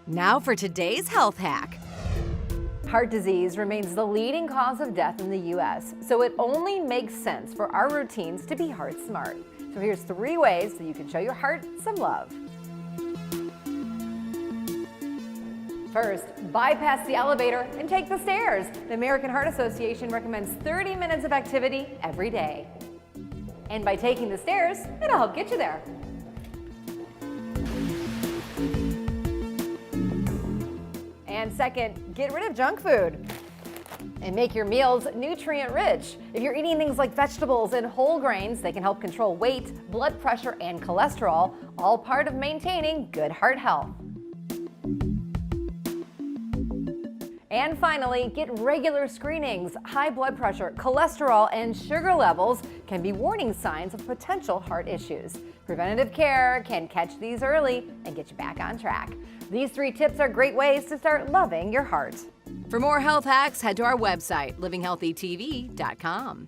Now for today's health hack. Heart disease remains the leading cause of death in the U.S., so it only makes sense for our routines to be heart smart. So here's 3 ways that you can show your heart some love. First, bypass the elevator and take the stairs. The American Heart Association recommends 30 minutes of activity every day. And by taking the stairs, it'll help get you there. And second, get rid of junk food and make your meals nutrient-rich. If you're eating things like vegetables and whole grains, they can help control weight, blood pressure, and cholesterol, all part of maintaining good heart health. And finally, get regular screenings. High blood pressure, cholesterol, and sugar levels can be warning signs of potential heart issues. Preventative care can catch these early and get you back on track. These 3 tips are great ways to start loving your heart. For more health hacks, head to our website, livinghealthytv.com.